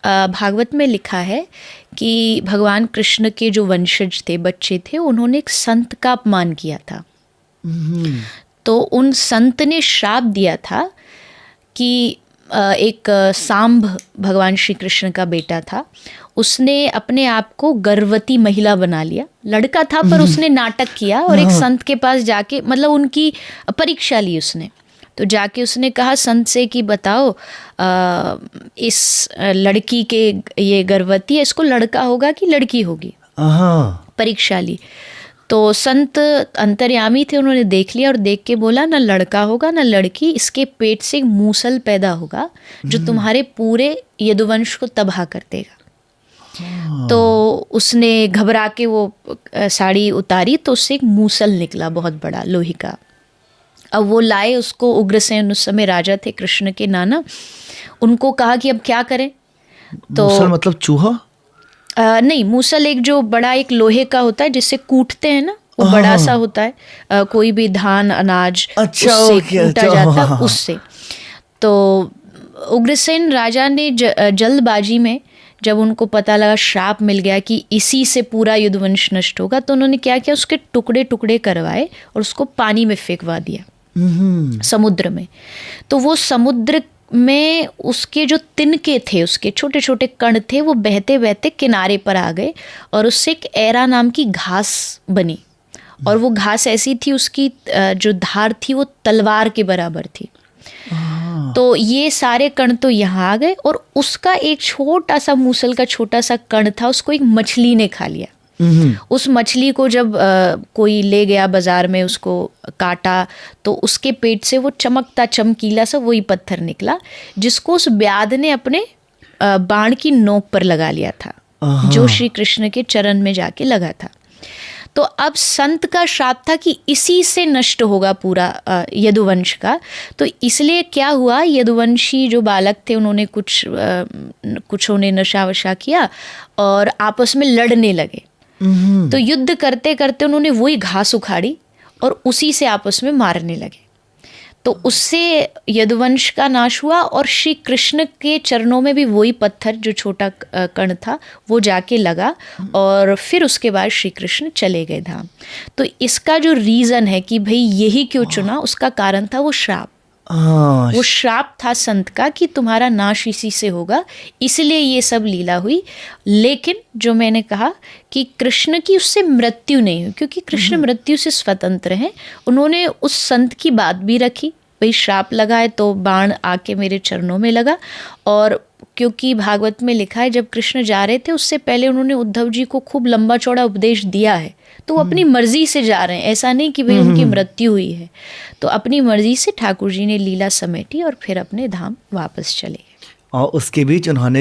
भागवत में लिखा है कि भगवान कृष्ण के जो वंशज थे, बच्चे थे, उन्होंने एक संत का अपमान किया था। तो उन संत ने श्राप दिया था कि एक सांब भगवान श्री कृष्ण का बेटा था, उसने अपने आप को गर्भवती महिला बना लिया। लड़का था पर उसने नाटक किया और एक संत के पास जाके, मतलब उनकी परीक्षा ली उसने। तो जाके उसने कहा संत से कि बताओ इस लड़की के, ये गर्भवती है, इसको लड़का होगा कि लड़की होगी। परीक्षा ली। तो संत अंतर्यामी थे, उन्होंने देख लिया और देख के बोला ना लड़का होगा ना लड़की, इसके पेट से एक मूसल पैदा होगा जो तुम्हारे पूरे यदुवंश को तबाह कर देगा। तो उसने घबरा के वो साड़ी उतारी तो उससे एक मूसल निकला बहुत बड़ा लोहे का। अब वो लाए उसको, उग्रसेन उस समय राजा थे, कृष्ण के नाना, उनको कहा कि अब क्या करें। तो मूसल मतलब चूहा? नहीं, मूसल एक जो बड़ा एक लोहे का होता है जिससे कूटते हैं ना, वो बड़ा सा होता है, कोई भी धान अनाज उससे कूटा जाता है, उससे। तो उग्रसेन राजा ने जल्दबाजी में, जब उनको पता लगा श्राप मिल गया कि इसी से पूरा यदुवंश नष्ट होगा, तो उन्होंने क्या किया, उसके टुकड़े टुकड़े करवाए और उसको पानी में फेंकवा दिया, समुद्र में। तो वो समुद्र में उसके जो तिनके थे, उसके छोटे छोटे कण थे, वो बहते बहते किनारे पर आ गए और उससे एक एरा नाम की घास बनी। और वो घास ऐसी थी, उसकी जो धार थी वो तलवार के बराबर थी। तो ये सारे कण तो यहाँ आ गए और उसका एक छोटा सा मूसल का छोटा सा कण था, उसको एक मछली ने खा लिया। उस मछली को जब कोई ले गया बाजार में, उसको काटा, तो उसके पेट से वो चमकता चमकीला सा वही पत्थर निकला, जिसको उस व्याध ने अपने बाण की नोक पर लगा लिया था, जो श्री कृष्ण के चरण में जाके लगा था। तो अब संत का श्राप था कि इसी से नष्ट होगा पूरा यदुवंश का। तो इसलिए क्या हुआ, यदुवंशी जो बालक थे उन्होंने कुछों ने नशा वशा किया और आपस में लड़ने लगे। तो युद्ध करते करते उन्होंने वही घास उखाड़ी और उसी से आपस में मारने लगे। तो उससे यदुवंश का नाश हुआ और श्री कृष्ण के चरणों में भी वही पत्थर जो छोटा कण था वो जाके लगा और फिर उसके बाद श्री कृष्ण चले गए धाम। तो इसका जो रीज़न है कि भाई यही क्यों चुना, उसका कारण था वो श्राप। वो श्राप था संत का कि तुम्हारा नाश इसी से होगा, इसलिए ये सब लीला हुई। लेकिन जो मैंने कहा कि कृष्ण की उससे मृत्यु नहीं हुई, क्योंकि कृष्ण मृत्यु से स्वतंत्र हैं। उन्होंने उस संत की बात भी रखी, भाई श्राप लगा है तो बाण आके मेरे चरणों में लगा। और क्योंकि भागवत में लिखा है जब कृष्ण जा रहे थे उससे पहले उन्होंने उद्धव जी को खूब लंबा चौड़ा उपदेश दिया है, तो वो अपनी मर्जी से जा रहे हैं, ऐसा नहीं कि भाई उनकी मृत्यु हुई है। तो अपनी मर्जी से ठाकुर जी ने लीला समेटी और फिर अपने धाम वापस चले गए। और उसके बीच उन्होंने